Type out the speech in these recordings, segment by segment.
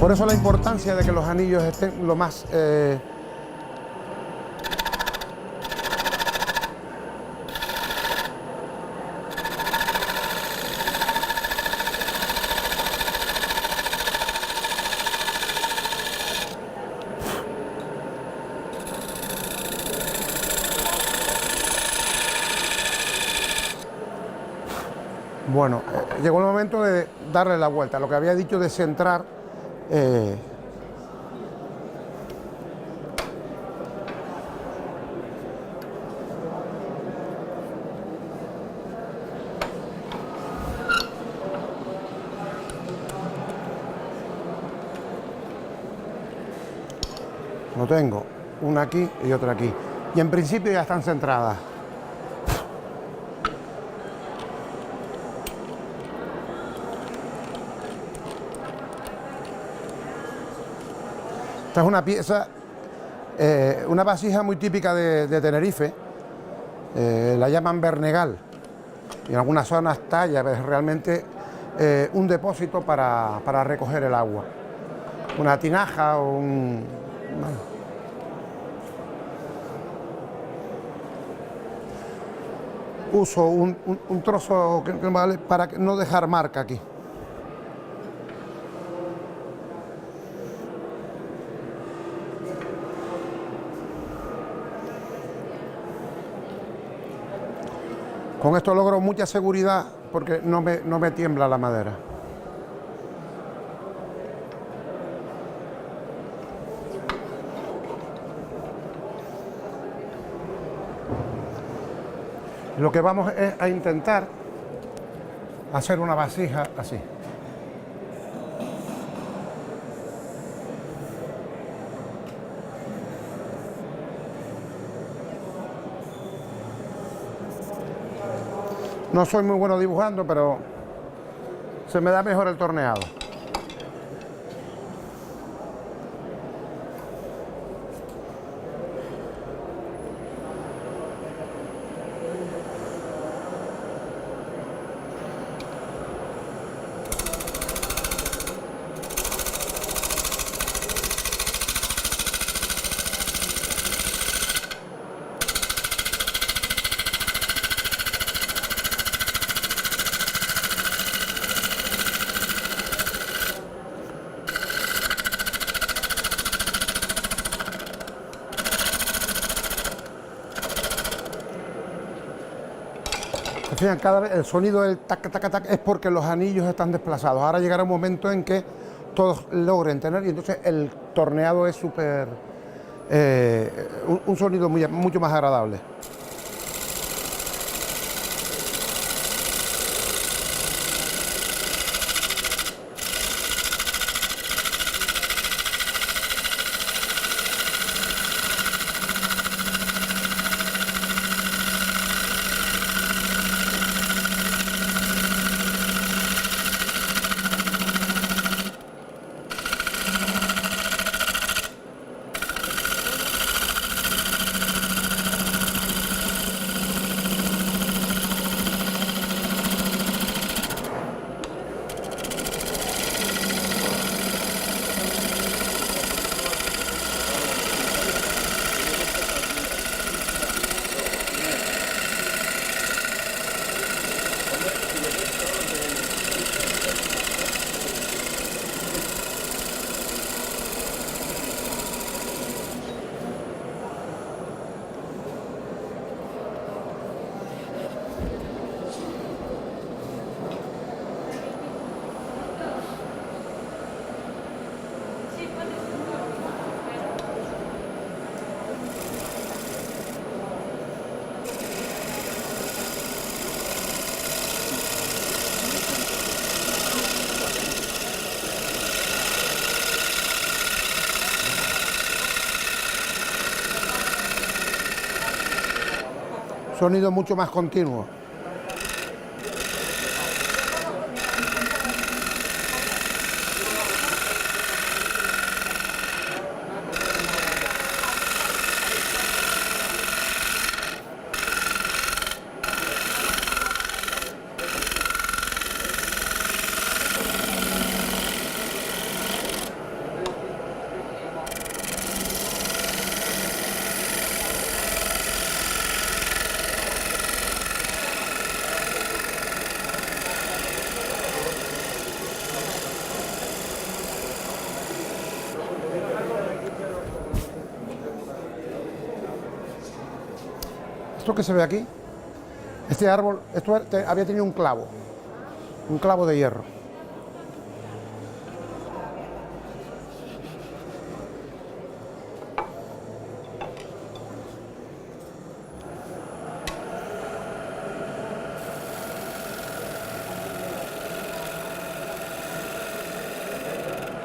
Por eso la importancia de que los anillos estén lo más... Bueno, llegó el momento de darle la vuelta. Lo que había dicho de centrar, lo tengo, una aquí y otra aquí. Y en principio ya están centradas. Esta es una pieza, una vasija muy típica de Tenerife, la llaman Bernegal, y en algunas zonas talla, es realmente un depósito para recoger el agua, una tinaja o un... Bueno. Uso un trozo que vale para no dejar marca aquí. Con esto logro mucha seguridad porque no me tiembla la madera. Lo que vamos es a intentar hacer una vasija así. No soy muy bueno dibujando, pero se me da mejor el torneado. Cada vez el sonido del tac, tac, tac es porque los anillos están desplazados. Ahora llegará un momento en que todos logren tener y entonces el torneado es súper... un sonido mucho más agradable. Sonido mucho más continuo. Esto que se ve aquí, este árbol, había tenido un clavo de hierro.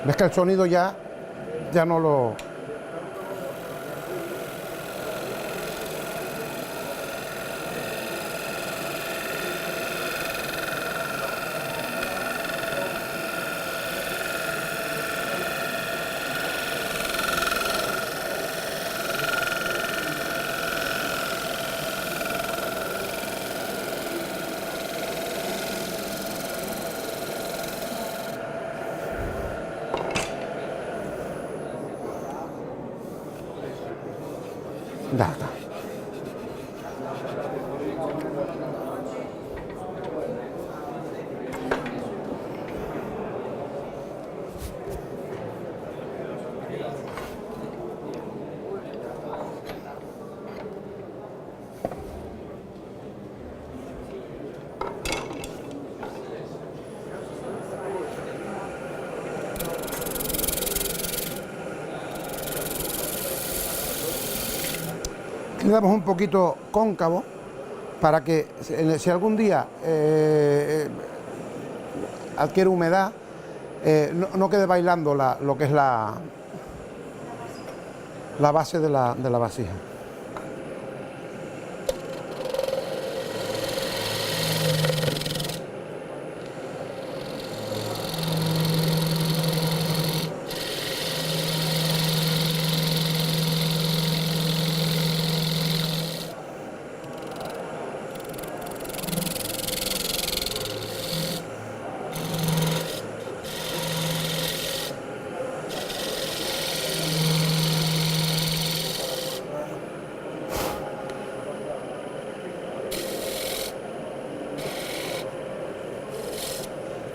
Ves que el sonido ya no lo... Ya está. Le damos un poquito cóncavo para que si algún día adquiere humedad, no quede bailando lo que es la base de la vasija.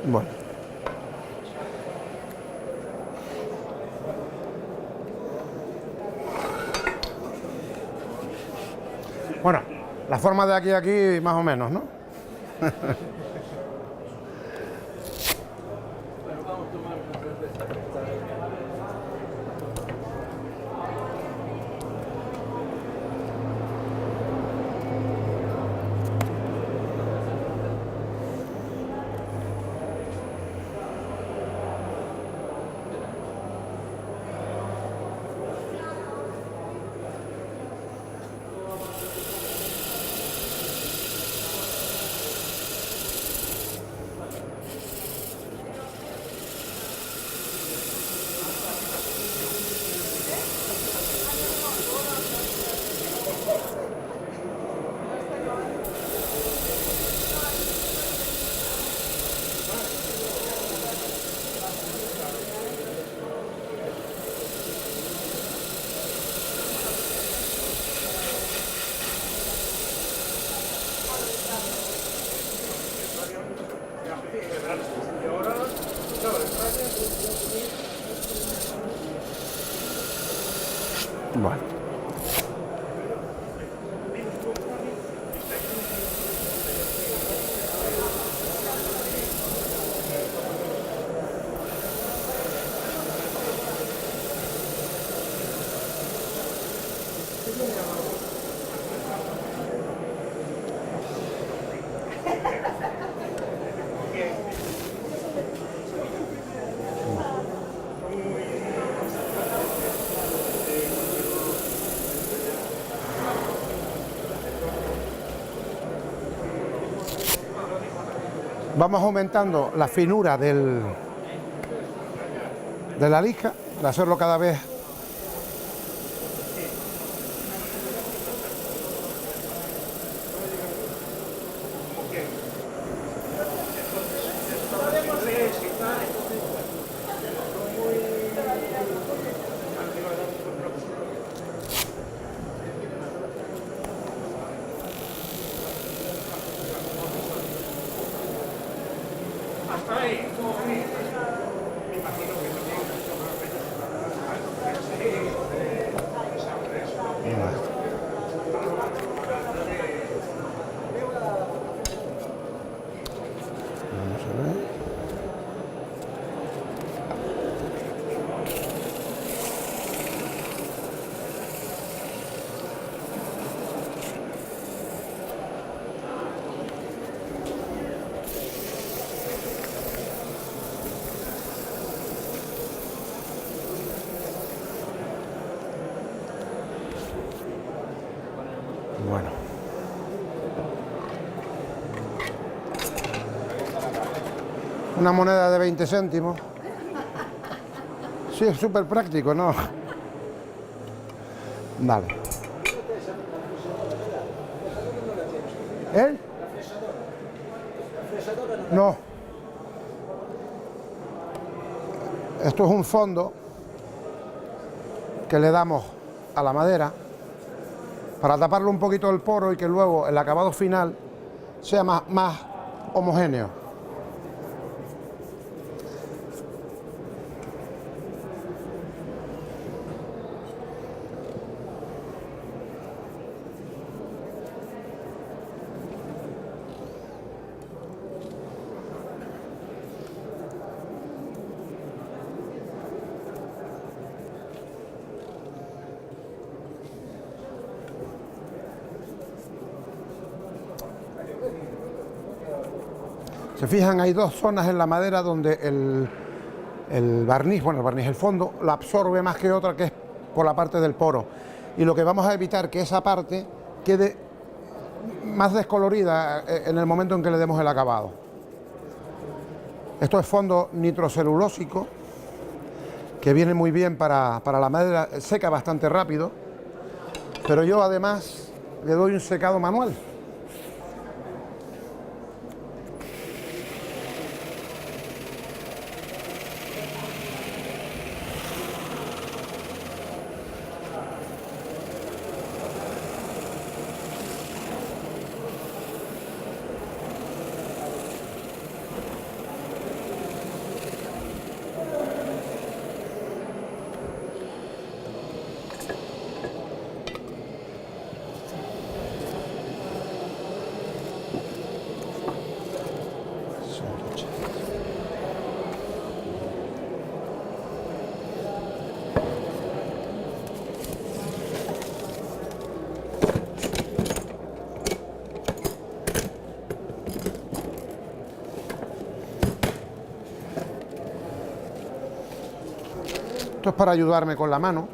Bueno. Bueno, la forma de aquí a aquí más o menos, ¿no? Bueno. Vamos aumentando la finura de la lija, de hacerlo cada vez Bueno. Una moneda de 20 céntimos. Sí, es súper práctico, ¿no? Vale. ¿Eh? No. Esto es un fondo que le damos a la madera para taparle un poquito el poro y que luego el acabado final sea más homogéneo. Se fijan, hay dos zonas en la madera donde el barniz, el fondo, la absorbe más que otra, que es por la parte del poro. Y lo que vamos a evitar que esa parte quede más descolorida en el momento en que le demos el acabado. Esto es fondo nitrocelulósico, que viene muy bien para la madera, seca bastante rápido, pero yo además le doy un secado manual. Esto es para ayudarme con la mano.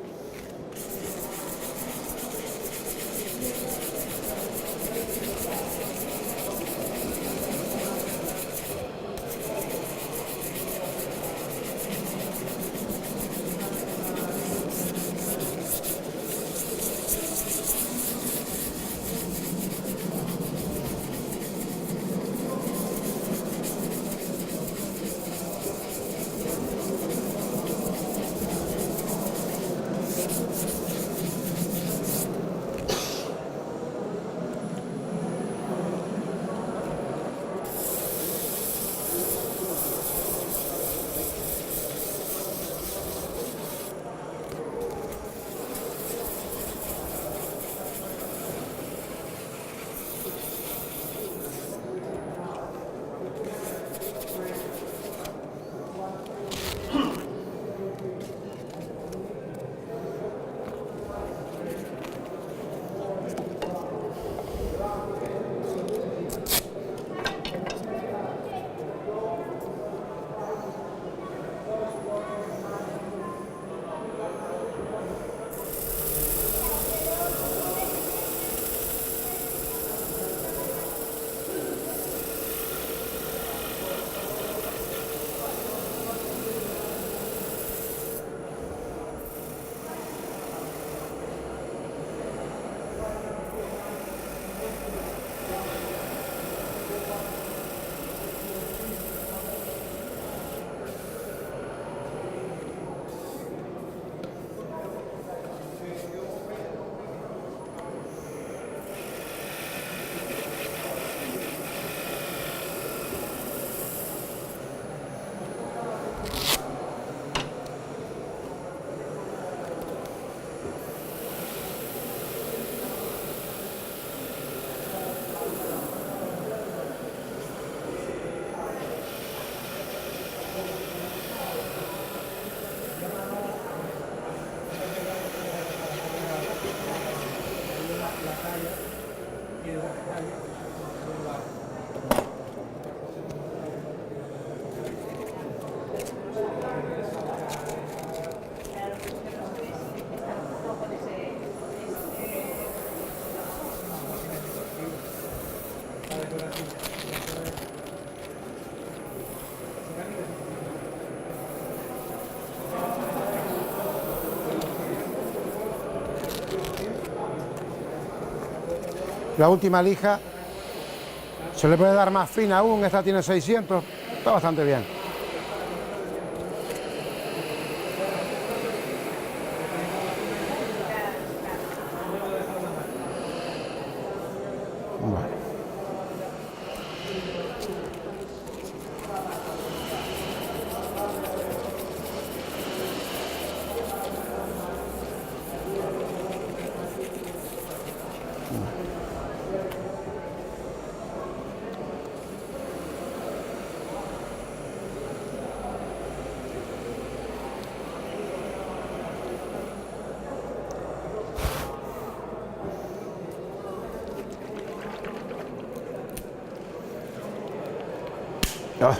La última lija se le puede dar más fina aún, esta tiene 600, está bastante bien. Bueno. Ah.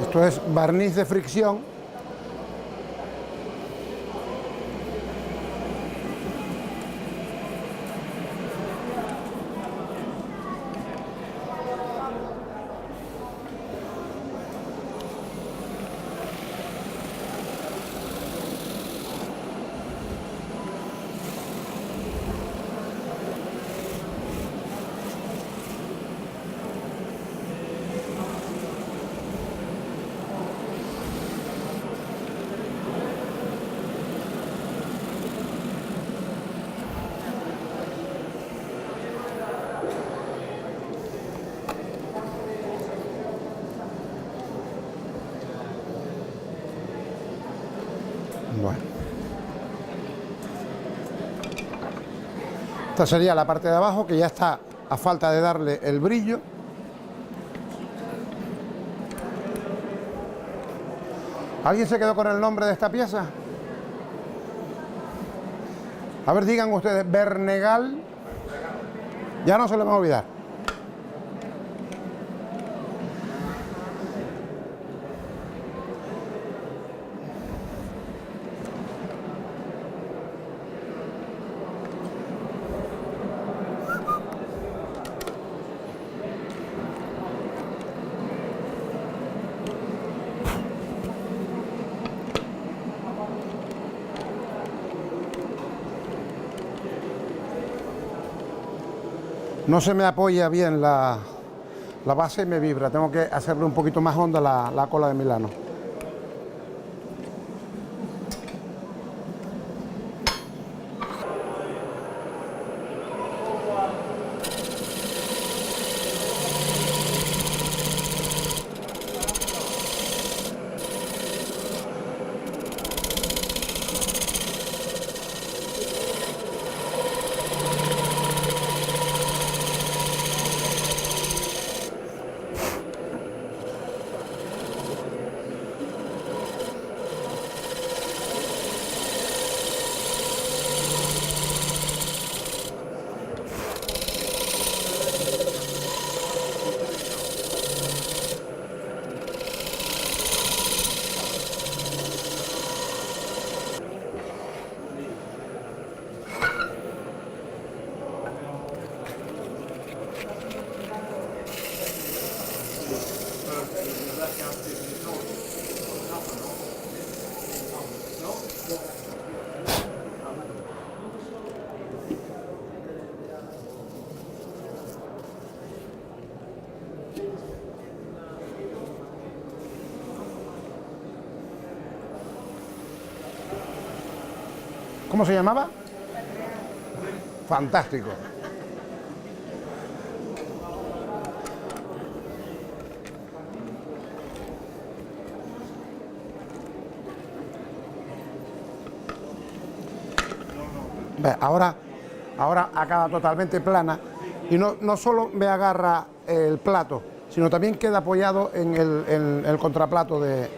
Esto es barniz de fricción. Bueno. Esta sería la parte de abajo, que ya está a falta de darle el brillo. ¿Alguien se quedó con el nombre de esta pieza? A ver, digan ustedes, Bernegal. Ya no se le va a olvidar. No se me apoya bien la base y me vibra. Tengo que hacerle un poquito más honda la cola de Milano. ¿Cómo se llamaba? Fantástico. Ve, ahora acaba totalmente plana y no solo me agarra el plato, sino también queda apoyado en el contraplato de...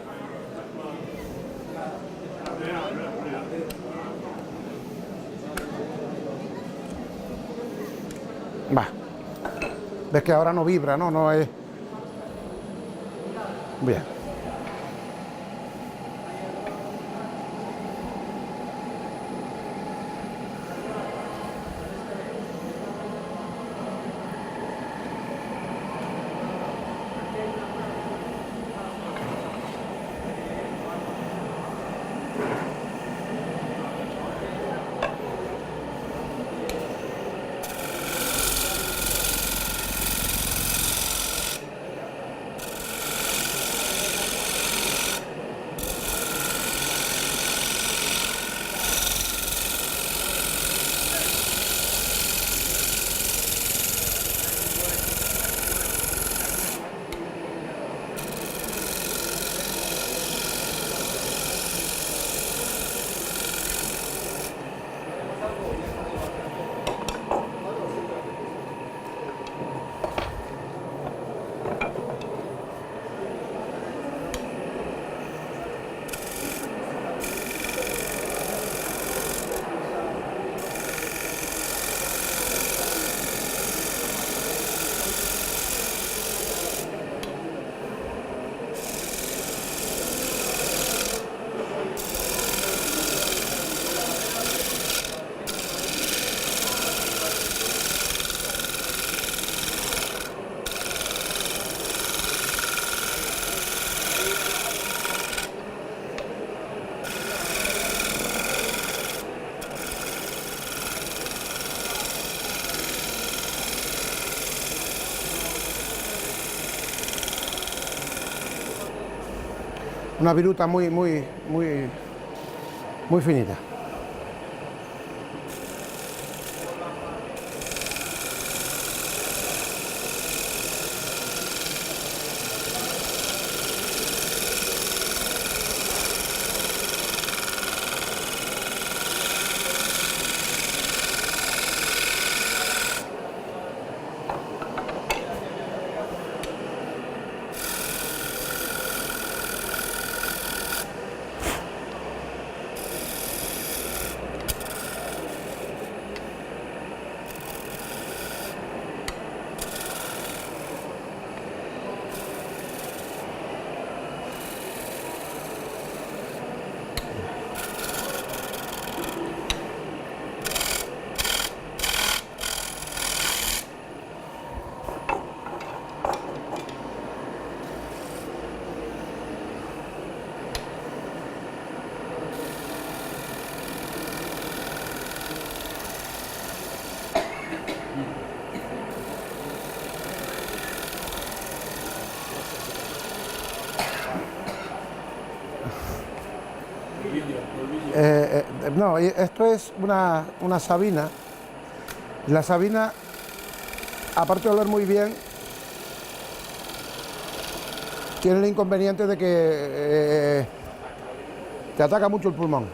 Va. Ves que ahora no vibra, ¿no? No es... Bien. Una viruta muy finita. No, esto es una sabina. La sabina, aparte de oler muy bien, tiene el inconveniente de que te ataca mucho el pulmón.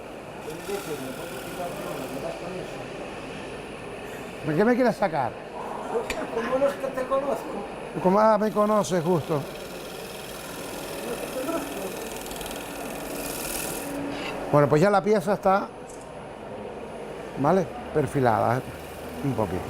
¿Por qué me quieres sacar? Como no es que te conozco. Como me conoces justo. Bueno, pues ya la pieza está, ¿vale? Perfilada, un poquito.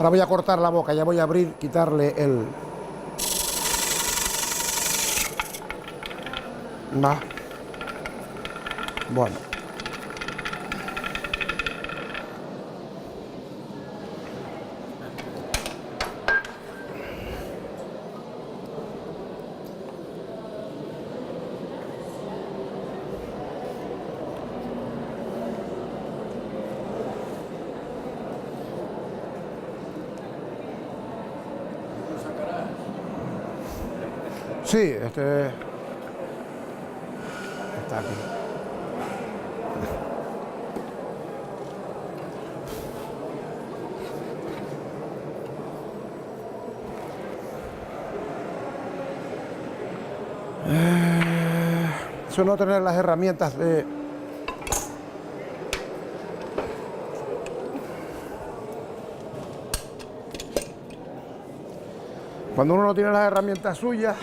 Ahora voy a cortar la boca, ya voy a abrir, quitarle el... Va. Bueno. Sí, este está aquí. Eso no tener las herramientas de... Cuando uno no tiene las herramientas suyas,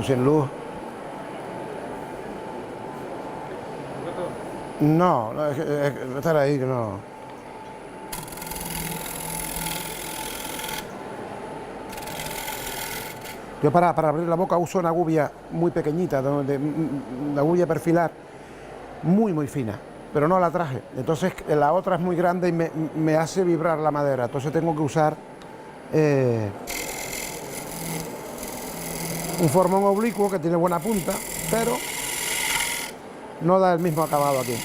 sin luz. No, no, es que estar ahí, que no. Yo para abrir la boca uso una gubia muy pequeñita, una gubia perfilar muy fina, pero no la traje. Entonces la otra es muy grande y me hace vibrar la madera. Entonces tengo que usar un formón oblicuo que tiene buena punta, pero no da el mismo acabado aquí.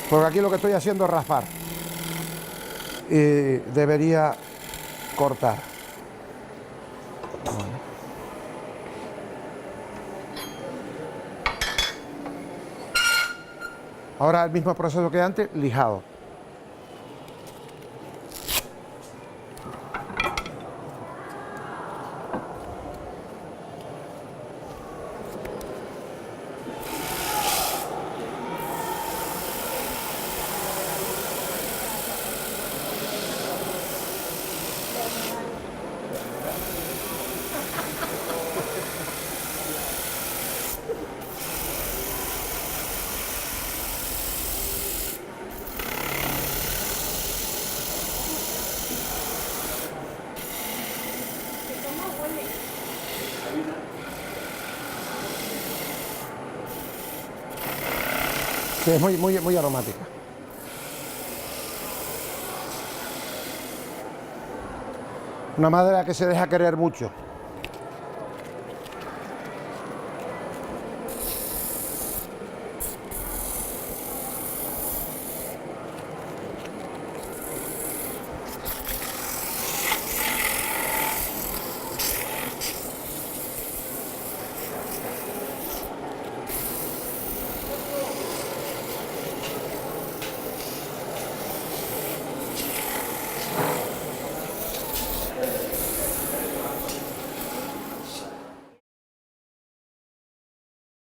Porque aquí lo que estoy haciendo es raspar y debería cortar. Bueno. Ahora el mismo proceso que antes, lijado. Sí, es muy aromática. Una madera que se deja querer mucho.